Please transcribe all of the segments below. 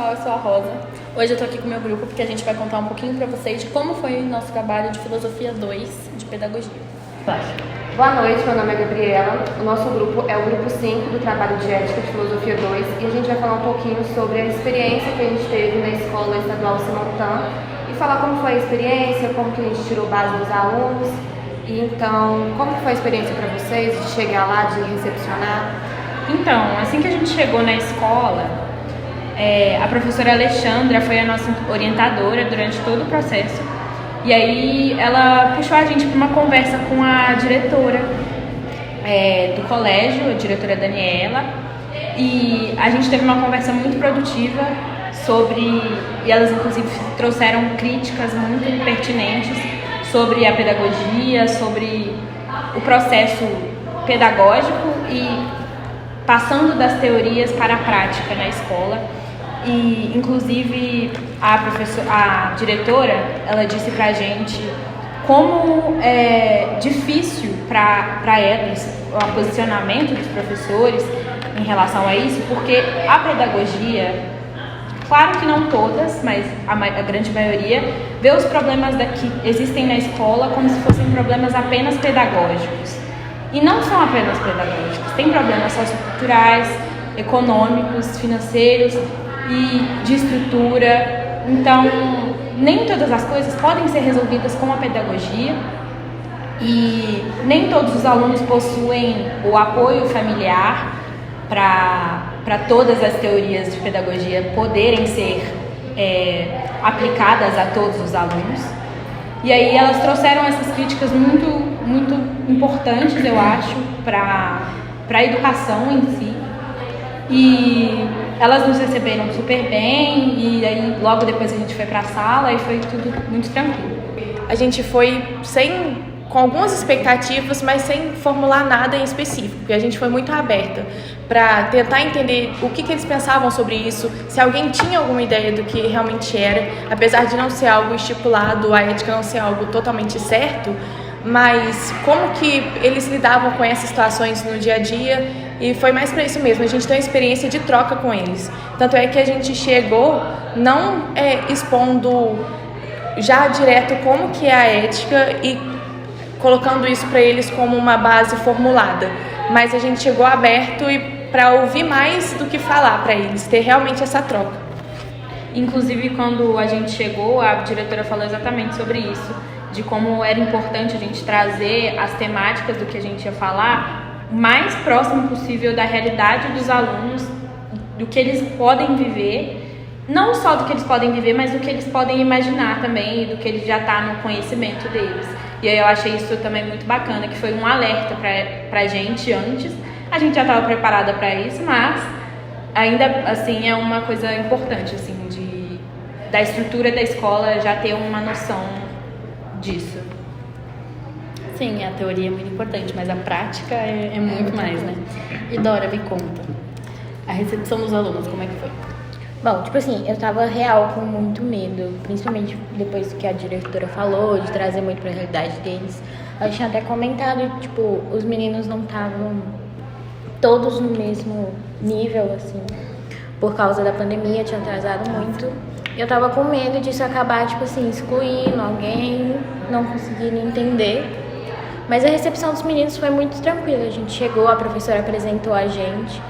pessoal, eu sou a Rosa. Hoje eu tô aqui com o meu grupo porque a gente vai contar um pouquinho pra vocês de como foi o nosso trabalho de Filosofia 2 de Pedagogia. Boa noite, meu nome é Gabriela. O nosso grupo é o grupo 5 do trabalho de Ética de Filosofia 2 e a gente vai falar um pouquinho sobre a experiência que a gente teve na Escola Estadual Simontan e falar como foi a experiência, como que a gente tirou base dos alunos. E então, como foi a experiência para vocês de chegar lá, de recepcionar? Então, assim que a gente chegou na escola, a professora Alexandra foi a nossa orientadora durante todo o processo. E aí ela puxou a gente para uma conversa com a diretora do colégio, a diretora Daniela. E a gente teve uma conversa muito produtiva e elas inclusive trouxeram críticas muito pertinentes sobre a pedagogia, sobre o processo pedagógico e passando das teorias para a prática na escola. E, inclusive, a diretora, ela disse pra gente como é difícil para elas o posicionamento dos professores em relação a isso, porque a pedagogia, claro que não todas, mas a grande maioria, vê os problemas que existem na escola como se fossem problemas apenas pedagógicos. E não são apenas pedagógicos, tem problemas socioculturais, econômicos, financeiros e de estrutura. Então, nem todas as coisas podem ser resolvidas com a pedagogia e nem todos os alunos possuem o apoio familiar para todas as teorias de pedagogia poderem ser aplicadas a todos os alunos. E aí elas trouxeram essas críticas muito, muito importantes, eu acho, para a educação em si. E elas nos receberam super bem e aí logo depois a gente foi para a sala e foi tudo muito tranquilo. A gente foi com algumas expectativas, mas sem formular nada em específico, porque a gente foi muito aberta para tentar entender o que eles pensavam sobre isso, se alguém tinha alguma ideia do que realmente era, apesar de não ser algo estipulado, a ética não ser algo totalmente certo, mas como que eles lidavam com essas situações no dia a dia, e foi mais para isso mesmo, a gente tem uma experiência de troca com eles. Tanto é que a gente chegou não expondo já direto como que é a ética e colocando isso para eles como uma base formulada, mas a gente chegou aberto e para ouvir mais do que falar para eles, ter realmente essa troca. Inclusive, quando a gente chegou, a diretora falou exatamente sobre isso, de como era importante a gente trazer as temáticas do que a gente ia falar o mais próximo possível da realidade dos alunos, do que eles podem viver, não só do que eles podem viver, mas do que eles podem imaginar também, e do que ele já está no conhecimento deles. E aí eu achei isso também muito bacana, que foi um alerta pra gente antes. A gente já estava preparada para isso, mas ainda assim é uma coisa importante, assim, da estrutura da escola já ter uma noção disso. Sim, a teoria é muito importante, mas a prática é muito mais, né? E Dora, me conta, a recepção dos alunos, como é que foi? Bom, tipo assim, eu tava real com muito medo, principalmente depois que a diretora falou, de trazer muito pra realidade deles. Eu tinha até comentado, tipo, os meninos não estavam todos no mesmo nível, assim, por causa da pandemia, tinha atrasado muito. E eu tava com medo disso acabar, tipo assim, excluindo alguém, não conseguindo entender. Mas a recepção dos meninos foi muito tranquila, a gente chegou, a professora apresentou a gente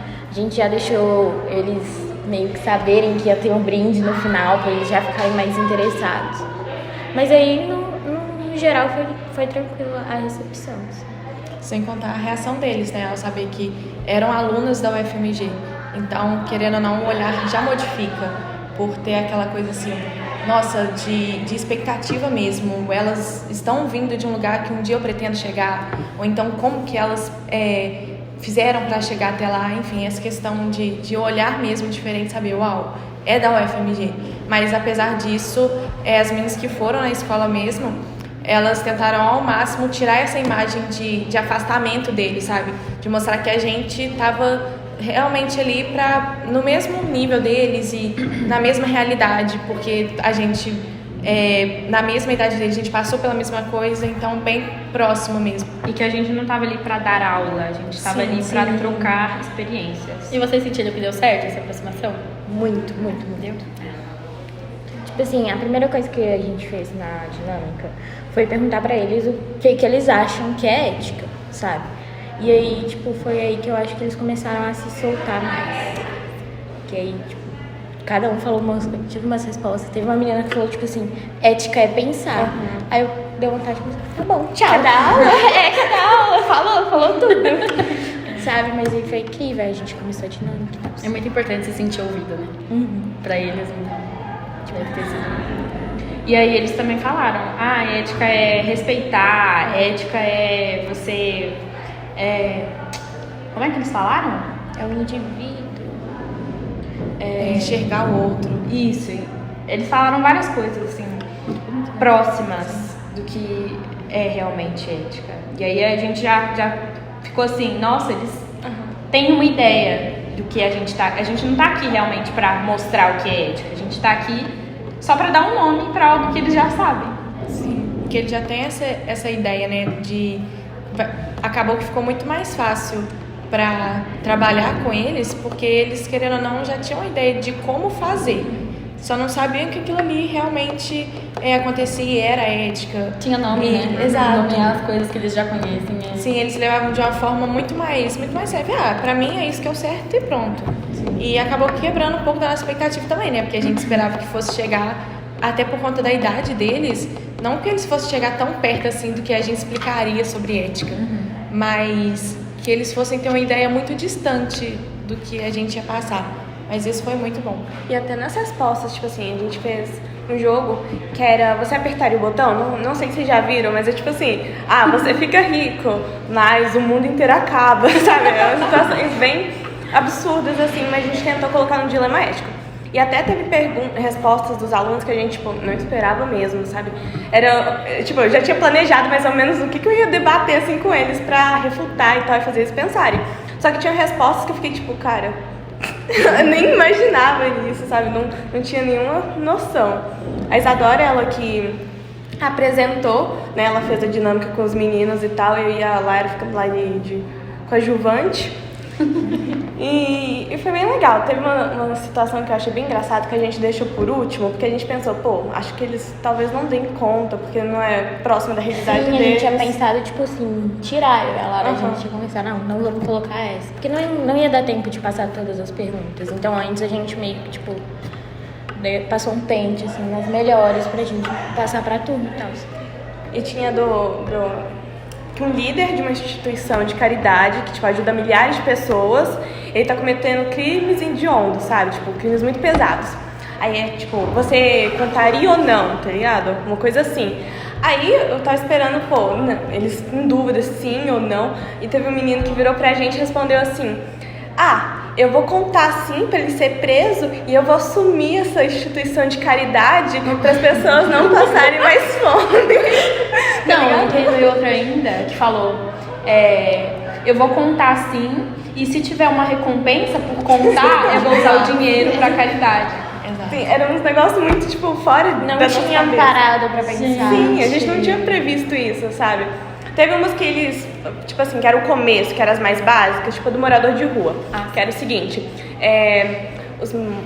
já deixou eles meio que saberem que ia ter um brinde no final, para eles já ficarem mais interessados. Mas aí, no geral, foi tranquila a recepção. Assim. Sem contar a reação deles, né, ao saber que eram alunos da UFMG. Então, querendo ou não, o olhar já modifica, por ter aquela coisa assim, nossa, de expectativa mesmo. Elas estão vindo de um lugar que um dia eu pretendo chegar, ou então como que elas fizeram para chegar até lá, enfim, essa questão de olhar mesmo diferente, saber, uau, é da UFMG. Mas apesar disso, as meninas que foram na escola mesmo, elas tentaram ao máximo tirar essa imagem de afastamento deles, sabe? De mostrar que a gente estava realmente ali no mesmo nível deles e na mesma realidade, porque a gente na mesma idade dele, a gente passou pela mesma coisa, então bem próximo mesmo. E que a gente não tava ali pra dar aula, a gente tava ali pra trocar experiências. E vocês sentiram que deu certo essa aproximação? Muito, muito, muito. Tipo assim, a primeira coisa que a gente fez na dinâmica foi perguntar pra eles o que eles acham que é ética, sabe? E aí, tipo, foi aí que eu acho que eles começaram a se soltar mais. Que aí, tipo, cada um falou tive umas respostas. Teve uma menina que falou, tipo assim, ética é pensar. Aí eu dei vontade de pensar, tá bom, tchau. Cada aula, falou tudo. Sabe, mas aí foi incrível, aí a gente começou a dinâmica. É muito importante se sentir ouvida, né? Pra eles, então, deve ter sido. E aí eles também falaram, ética é respeitar, ética é você... Como é que eles falaram? É um indivíduo. Enxergar o outro. Isso. Eles falaram várias coisas, assim, próximas do que é realmente ética. E aí a gente já ficou assim, nossa, eles têm uma ideia do que a gente tá... A gente não tá aqui realmente pra mostrar o que é ética. A gente tá aqui só pra dar um nome pra algo que eles já sabem. Sim, porque ele já tem essa ideia, né, acabou que ficou muito mais fácil para trabalhar com eles, porque eles, querendo ou não, já tinham uma ideia de como fazer. Só não sabiam que aquilo ali realmente acontecia e era ética. Tinha nome, né? Exato. Nomear as coisas que eles já conhecem. Né? Sim, eles levavam de uma forma muito mais séria. Pra mim é isso que é o certo e pronto. E acabou quebrando um pouco da nossa expectativa também, né? Porque a gente esperava que fosse chegar, até por conta da idade deles, não que eles fossem chegar tão perto assim do que a gente explicaria sobre ética, mas que eles fossem ter uma ideia muito distante do que a gente ia passar. Mas isso foi muito bom. E até nas respostas, tipo assim, a gente fez um jogo que era você apertaria o botão, não sei se vocês já viram, mas é tipo assim, você fica rico, mas o mundo inteiro acaba, sabe? É umas situações bem absurdas assim, mas a gente tentou colocar no dilema ético. E até teve respostas dos alunos que a gente, tipo, não esperava mesmo, sabe? Era, tipo, eu já tinha planejado mais ou menos o que eu ia debater, assim, com eles pra refutar e tal, e fazer eles pensarem. Só que tinha respostas que eu fiquei, tipo, cara, eu nem imaginava isso, sabe? Não tinha nenhuma noção. A Isadora, ela que apresentou, né? Ela fez a dinâmica com os meninos e tal, eu e a Lara ficamos lá de coadjuvante. E foi bem legal. Teve uma situação que eu achei bem engraçada, que a gente deixou por último, porque a gente pensou, acho que eles talvez não deem conta, porque não é próximo da realidade deles. A gente tinha pensado, tipo assim, tirar ela. A gente tinha começado, não vamos colocar essa. Porque não ia dar tempo de passar todas as perguntas. Então antes a gente meio que, tipo, passou um pente, assim, nas melhores pra gente passar pra turma e tal. E tinha um líder de uma instituição de caridade que, tipo, ajuda milhares de pessoas, ele tá cometendo crimes hediondos, sabe? Tipo, crimes muito pesados. Aí é, tipo, você contaria ou não, tá ligado? Uma coisa assim. Aí eu tava esperando, eles em dúvida, sim ou não. E teve um menino que virou pra gente e respondeu assim, eu vou contar sim pra ele ser preso e eu vou assumir essa instituição de caridade para as pessoas não passarem mais fome. Não, teve outra ainda que falou, eu vou contar sim e se tiver uma recompensa por contar, eu vou usar o dinheiro pra caridade. Exato. Sim, eram uns negócios muito, tipo, fora da nossa tinha cabeça. parado pra pensar. Sim, a gente não tinha previsto isso, sabe? Teve umas que eles, tipo assim, que era o começo, que eram as mais básicas, tipo do morador de rua. Que era o seguinte,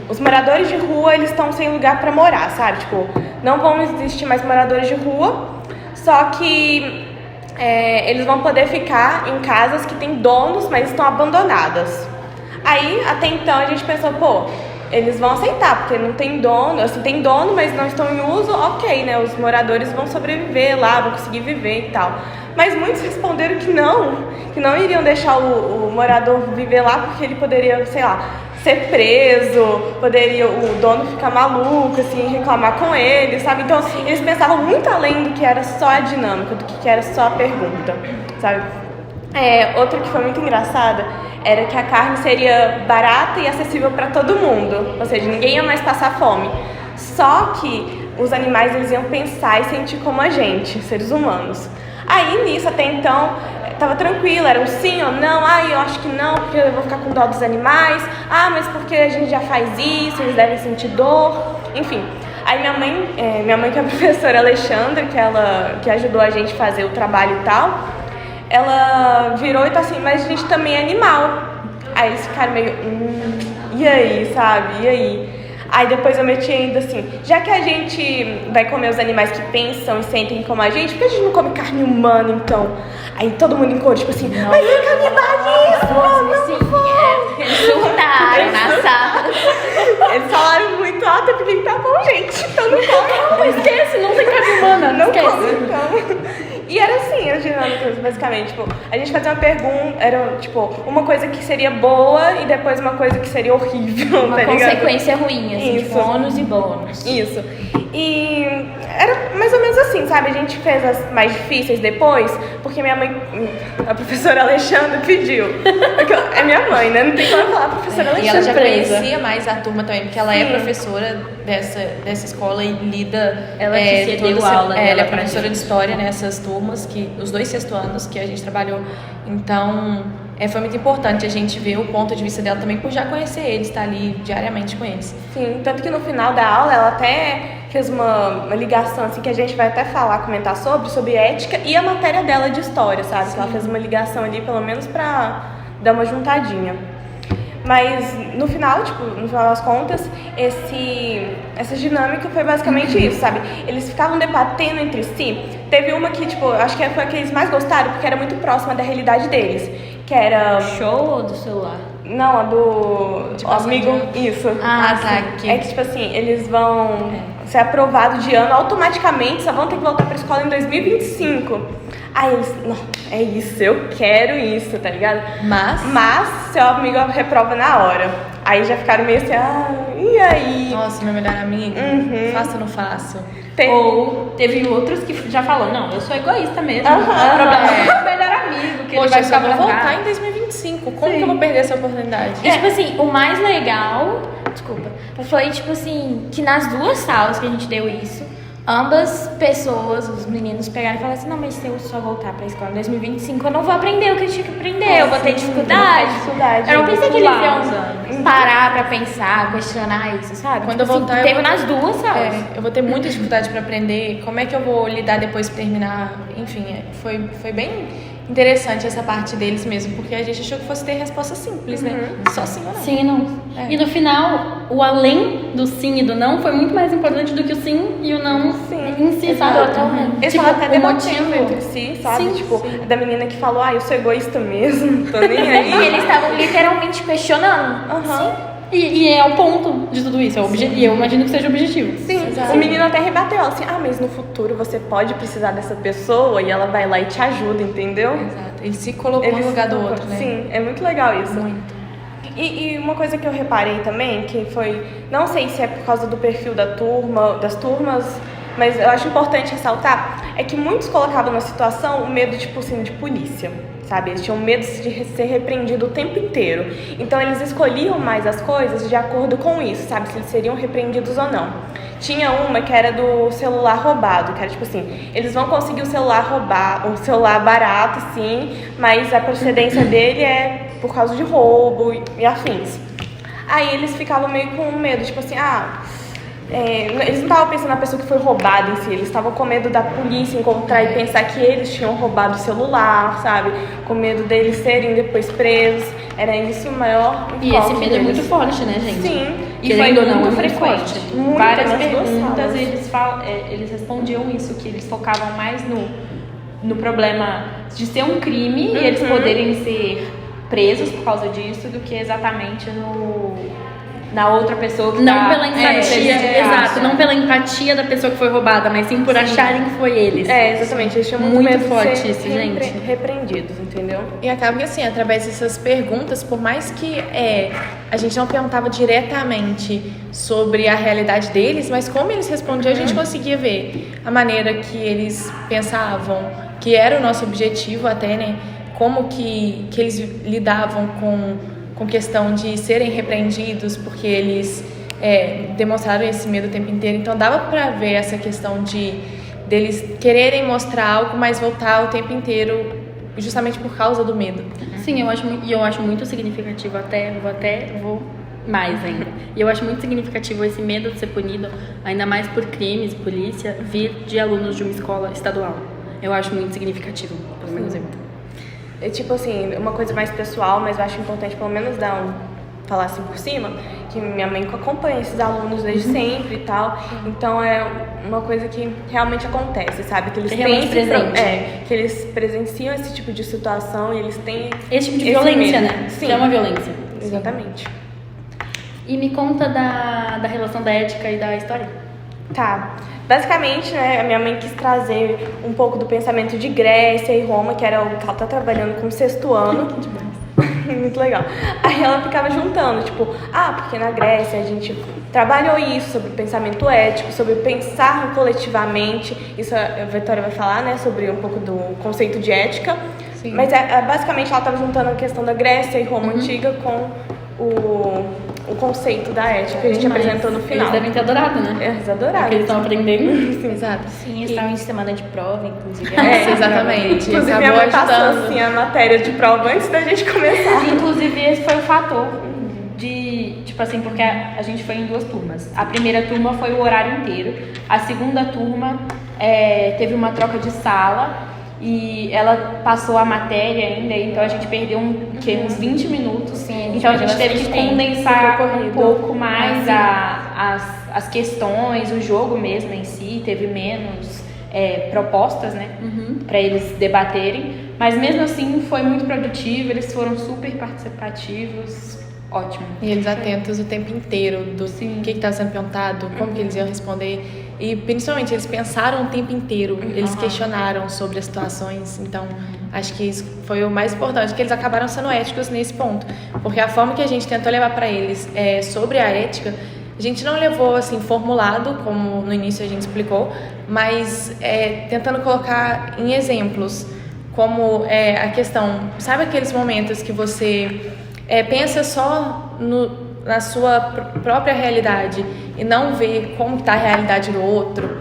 os moradores de rua, eles estão sem lugar pra morar, sabe? Tipo, não vão existir mais moradores de rua, só que eles vão poder ficar em casas que têm donos, mas estão abandonadas. Aí, até então, a gente pensou, eles vão aceitar, porque não tem dono, assim, tem dono, mas não estão em uso, ok, né? Os moradores vão sobreviver lá, vão conseguir viver e tal. Mas muitos responderam que não iriam deixar o morador viver lá, porque ele poderia, sei lá, ser preso, poderia o dono ficar maluco, assim, reclamar com ele, sabe? Então, eles pensavam muito além do que era só a dinâmica, do que era só a pergunta, sabe? Outra que foi muito engraçada era que a carne seria barata e acessível para todo mundo, ou seja, ninguém ia mais passar fome. Só que os animais, eles iam pensar e sentir como a gente, seres humanos. Aí, nisso, até então, tava tranquilo, era um sim ou não, eu acho que não, porque eu vou ficar com dó dos animais, mas porque a gente já faz isso, eles devem sentir dor, enfim. Aí minha mãe que é a professora Alexandra, que ajudou a gente a fazer o trabalho e tal, ela virou e tá assim, mas a gente também é animal. Aí eles ficaram meio, e aí, sabe? E aí? Aí depois eu meti ainda assim, já que a gente vai comer os animais que pensam e sentem como a gente, por que a gente não come carne humana, então? Aí todo mundo em coro, tipo assim, mas é canibalismo! Eles surtaram na sala. Eles falaram muito alto, eu falei, tá bom, gente, então não come. Não esquece, não tem carne humana. Não esquece. come, então. E era assim, as dinâmicas, basicamente. Tipo, a gente fazia uma pergunta, era tipo, uma coisa que seria boa e depois uma coisa que seria horrível, Uma tá ligado? consequência ruim, assim, Isso. tipo, ônus e bônus. Isso. E era mais ou menos assim, sabe? A gente fez as mais difíceis depois, porque minha mãe, a professora Alexandra, pediu. É minha mãe, né? Não tem como eu falar professora E ela já Alexandra. conhecia mais a turma também, porque ela é professora dessa escola e lida... Ela que cedeu toda aula ela dela é pra professora gente. de história nessas turmas, os 2 sexto anos que a gente trabalhou. Então, foi muito importante a gente ver o ponto de vista dela também, por já conhecer eles, estar ali diariamente com eles. Sim, tanto que no final da aula ela até fez uma ligação, assim, que a gente vai até comentar sobre ética e a matéria dela de história, sabe? Que ela fez uma ligação ali, pelo menos pra dar uma juntadinha. Mas no final, tipo, no final das contas, essa dinâmica foi basicamente isso, sabe? Eles ficavam debatendo entre si. Teve uma que, tipo, acho que foi a que eles mais gostaram, porque era muito próxima da realidade deles. Que era... Show ou do celular? Não, a do amigo... Isso. Ah, tá. É que, tipo assim, eles vão ser aprovados de ano automaticamente, só vão ter que voltar pra escola em 2025. Aí eles, não, é isso, eu quero isso, tá ligado? Mas seu amigo reprova na hora. Aí já ficaram meio assim, e aí? Nossa, meu melhor amigo, faço ou não faço? Ou teve outros que já falou, não, eu sou egoísta mesmo. Aham. O problema é o melhor amigo, que ele Poxa, vai eu ficar só vou voltar trancado. em 2025. Como que eu vou perder essa oportunidade? E, tipo assim, o mais legal, desculpa, foi, tipo assim, que nas 2 salas que a gente deu isso, ambas pessoas, os meninos pegaram e falaram assim, não, mas se eu só voltar pra escola em 2025, eu não vou aprender o que eu tinha que aprender, eu vou ter dificuldade. Eu não pensei que eles iam parar pra pensar, questionar isso, sabe? Quando Tipo eu assim, voltar, teve nas 2 salas. Eu vou ter muita dificuldade para aprender. Como é que eu vou lidar depois de terminar? Enfim, foi bem interessante essa parte deles mesmo, porque a gente achou que fosse ter resposta simples, né? Só sim ou não. Sim e não. E no final, o além do sim e do não foi muito mais importante do que o sim e o não em si, sabe? Totalmente. Eles Tipo, estavam até o debatendo motivo. entre si, sabe? Sim, tipo, da menina que falou, eu sou egoísta mesmo, tô nem aí. E eles estavam literalmente questionando. Aham. E é o ponto de tudo isso, e eu imagino que seja o objetivo. Sim, o menino até rebateu ela assim, mas no futuro você pode precisar dessa pessoa e ela vai lá e te ajuda, entendeu? Exato. Ele se colocou no lugar do outro, né? Sim, é muito legal isso. Muito. E uma coisa que eu reparei também, que foi, não sei se é por causa do perfil das turmas, mas eu acho importante ressaltar, é que muitos colocavam na situação o medo, tipo assim, de polícia, sabe? Eles tinham medo de ser repreendido o tempo inteiro. Então eles escolhiam mais as coisas de acordo com isso, sabe? Se eles seriam repreendidos ou não. Tinha uma que era do celular roubado, que era tipo assim, eles vão conseguir o celular barato, sim, mas a procedência dele é por causa de roubo e afins. Aí eles ficavam meio com medo, tipo assim, eles não estavam pensando na pessoa que foi roubada em si, eles estavam com medo da polícia encontrar e pensar que eles tinham roubado o celular, sabe? Com medo deles serem depois presos. Era isso o maior E esse enfoque medo é deles. muito forte, né, gente? Sim. E Querendo foi ou não, muito é muito frequente. forte. Muito, Várias nas 2 perguntas salas. eles respondiam isso, que eles focavam mais no problema de ser um crime e eles poderem ser presos por causa disso do que exatamente na outra pessoa que Não tá, pela empatia, exato, não pela empatia da pessoa que foi roubada, mas sim por acharem que foi eles. Exatamente, eles tinham muito Muito medo de forte ser isso, gente. repreendidos, entendeu? E acaba que assim, através dessas perguntas, por mais que a gente não perguntava diretamente sobre a realidade deles, mas como eles respondiam, a gente conseguia ver a maneira que eles pensavam, que era o nosso objetivo até, né? Como que eles lidavam com questão de serem repreendidos, porque eles demonstraram esse medo o tempo inteiro. Então dava pra ver essa questão deles quererem mostrar algo, mas voltar o tempo inteiro justamente por causa do medo. Sim, eu acho muito significativo vou mais ainda. E eu acho muito significativo esse medo de ser punido, ainda mais por crimes, polícia, vir de alunos de uma escola estadual. Eu acho muito significativo, pelo menos eu. É tipo assim, uma coisa mais pessoal, mas eu acho importante pelo menos falar assim por cima, que minha mãe acompanha esses alunos desde sempre e tal. Então é uma coisa que realmente acontece, sabe? Que eles têm presente. que eles presenciam esse tipo de situação e eles têm Esse tipo de violência, medo. né? Sim. Que é uma violência. Exatamente. E me conta da relação da ética e da história. Tá. Basicamente, né, a minha mãe quis trazer um pouco do pensamento de Grécia e Roma, que era o que ela tá trabalhando com o 6º ano. Muito legal. Aí ela ficava juntando, tipo, porque na Grécia a gente trabalhou isso, sobre o pensamento ético, sobre pensar coletivamente. Isso a Vitória vai falar, né, sobre um pouco do conceito de ética. Sim. Mas basicamente ela estava juntando a questão da Grécia e Roma antiga com o conceito da ética que a gente apresentou no final. Eles devem ter adorado, né? Eles adoraram. Porque eles estão aprendendo. Sim, exato. Sim, eles estavam em semana de prova, inclusive. Exatamente. Inclusive, minha mãe passou assim, a matéria de prova antes da gente começar. Inclusive, esse foi o fator de, tipo assim, porque a gente foi em 2 turmas. A primeira turma foi o horário inteiro. A segunda turma teve uma troca de sala e ela passou a matéria ainda, então a gente perdeu uns 20 minutos. Sim, então a gente teve que condensar um pouco mais as questões, o jogo mesmo em si, teve menos propostas, né, para eles debaterem, mas mesmo assim foi muito produtivo, eles foram super participativos, ótimo. E eles atentos o tempo inteiro do que estava sendo perguntado, como que eles iam responder. E principalmente eles pensaram o tempo inteiro, eles questionaram sobre as situações. Então acho que isso foi o mais importante, que eles acabaram sendo éticos nesse ponto. Porque a forma que a gente tentou levar para eles sobre a ética, a gente não levou assim formulado, como no início a gente explicou, mas tentando colocar em exemplos, como a questão, sabe aqueles momentos que você pensa só na sua própria realidade e não vê como está a realidade do outro,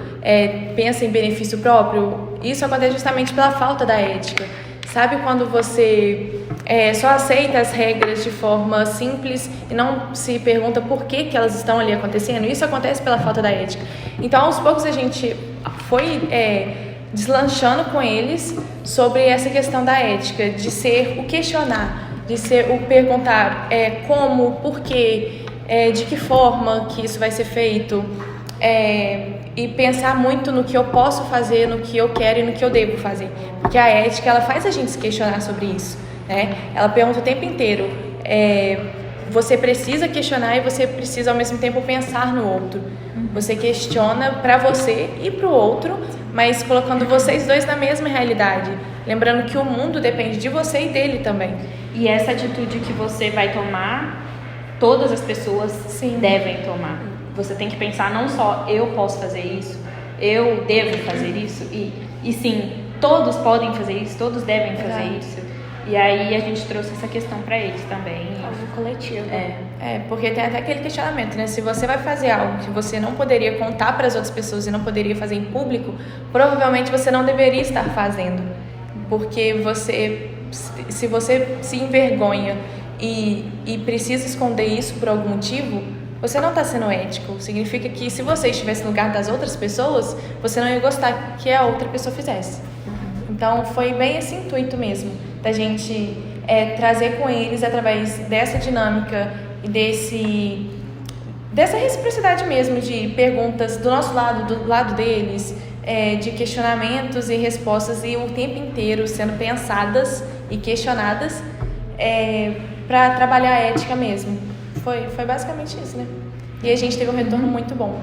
pensa em benefício próprio? Isso acontece justamente pela falta da ética. Sabe quando você só aceita as regras de forma simples e não se pergunta por que elas estão ali acontecendo? Isso acontece pela falta da ética. Então, aos poucos, a gente foi deslanchando com eles sobre essa questão da ética, de ser o questionar, de ser o perguntar como, por quê, de que forma que isso vai ser feito, e pensar muito no que eu posso fazer, no que eu quero e no que eu devo fazer. Porque a ética, ela faz a gente se questionar sobre isso, né? Ela pergunta o tempo inteiro, você precisa questionar e você precisa ao mesmo tempo pensar no outro. Você questiona para você e para o outro, mas colocando vocês dois na mesma realidade. Lembrando que o mundo depende de você e dele também. E essa atitude que você vai tomar, todas as pessoas devem tomar. Você tem que pensar não só eu posso fazer isso, eu devo fazer isso, e sim, todos podem fazer isso, todos devem fazer isso. E aí a gente trouxe essa questão para eles também. Algo coletivo. Porque tem até aquele questionamento, né? Se você vai fazer algo que você não poderia contar para as outras pessoas e não poderia fazer em público, provavelmente você não deveria estar fazendo. Porque se você se envergonha e precisa esconder isso por algum motivo, você não está sendo ético. Significa que se você estivesse no lugar das outras pessoas, você não ia gostar que a outra pessoa fizesse. Então foi bem esse intuito mesmo, da gente trazer com eles, através dessa dinâmica e dessa reciprocidade mesmo, de perguntas do nosso lado, do lado deles, de questionamentos e respostas, e o tempo inteiro sendo pensadas e questionadas para trabalhar a ética mesmo. Foi basicamente isso, né? E a gente teve um retorno muito bom.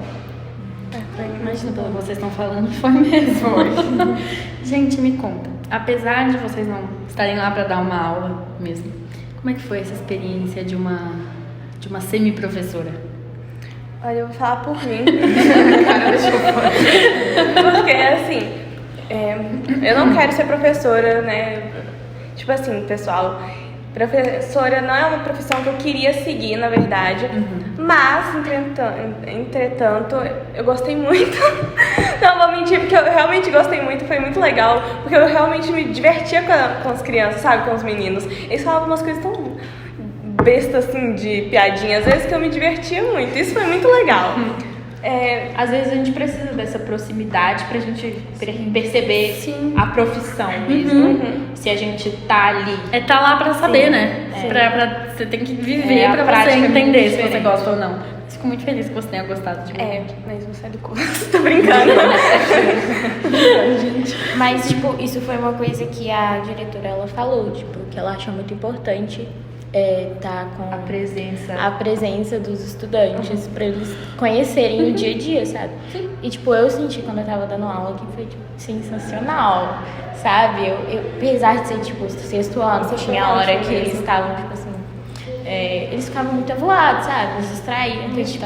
Imagina pelo que vocês estão falando, foi mesmo. Gente, me conta. Apesar de vocês não estarem lá para dar uma aula mesmo, como é que foi essa experiência de uma semi-professora? Olha, eu vou falar por mim. Porque, assim, eu não quero ser professora, né? Tipo assim, pessoal, professora não é uma profissão que eu queria seguir, na verdade. Mas, entretanto, eu gostei muito. Não vou mentir, porque eu realmente gostei muito, foi muito legal. Porque eu realmente me divertia com as crianças, sabe? Com os meninos. Eles falavam umas coisas tão besta, assim, de piadinha, às vezes que eu me divertia muito. Isso foi muito legal. Às vezes a gente precisa dessa proximidade pra gente perceber a profissão mesmo. Se a gente tá ali. É tá lá pra saber, né? Você tem que viver a pra você prática é entender muito se você diferente. gosta ou não. Fico muito feliz que você tenha gostado de mim. Mas você é do curso. Tô brincando. Mas, tipo, isso foi uma coisa que a diretora, ela falou, tipo, que ela achou muito importante tá com A a presença dos estudantes pra eles conhecerem o dia a dia, sabe? E, tipo, eu senti quando eu tava dando aula que foi, tipo, sensacional, sabe? Eu apesar de ser, tipo, sexto ano, tinha hora que eles estavam, tipo assim, eles ficavam muito avoados, sabe? Eles distraíam, então, tipo,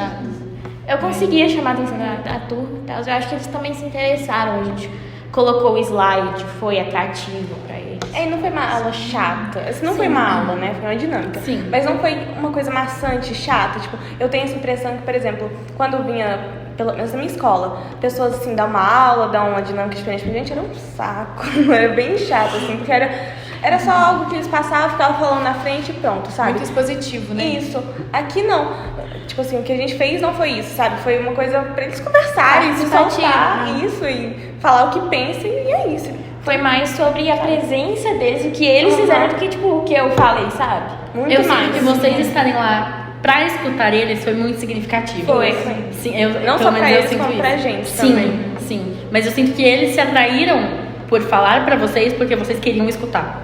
eu conseguia chamar a atenção da turma e tal. Eu acho que eles também se interessaram, a gente colocou o slide, foi atrativo pra eles. E não foi uma aula chata. Assim, não foi uma aula, né? Foi uma dinâmica. Sim. Mas não foi uma coisa maçante, chata. Tipo, eu tenho essa impressão que, por exemplo, quando vinha, pelo menos na minha escola, pessoas assim, dar uma aula, dar uma dinâmica diferente pra gente, era um saco. Era bem chato, assim, porque era só algo que eles passavam, ficavam falando na frente e pronto, sabe? Muito expositivo, né? Isso. Aqui não. Tipo assim, o que a gente fez não foi isso, sabe? Foi uma coisa pra eles conversarem, se soltar, isso, e falar o que pensam, e é isso. Foi mais sobre a presença deles, o que eles fizeram, do que, tipo, o que eu falei, sabe? Muito Eu mais. sinto que vocês estarem lá pra escutar eles foi muito significativo. Foi. Sim, Não pelo só menos pra eu eles, sinto como isso. pra gente sim, também. Sim, mas eu sinto que eles se atraíram por falar pra vocês porque vocês queriam escutar.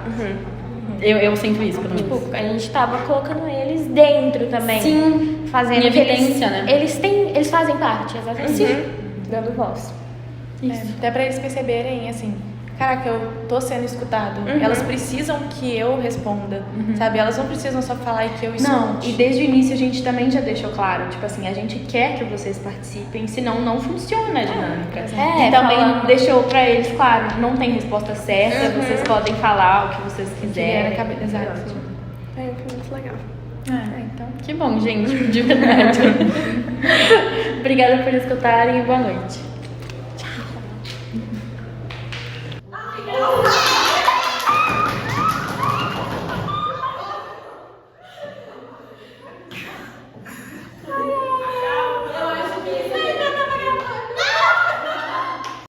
Eu sinto isso, pelo menos. Tipo, a gente tava colocando eles dentro também. Sim, Fazendo em que evidência, né? Eles fazem parte, exatamente. Dando voz. Até pra eles perceberem, assim, caraca, eu tô sendo escutado. Elas precisam que eu responda, sabe? Elas não precisam só falar e que eu escute. Não, e desde o início a gente também já deixou claro, tipo assim, a gente quer que vocês participem, senão não funciona a dinâmica. E também deixou pra eles, claro, não tem resposta certa, vocês podem falar o que vocês quiserem. Exato. Foi muito legal. Então, que bom, gente, de verdade. Obrigada por escutarem e boa noite. Tchau.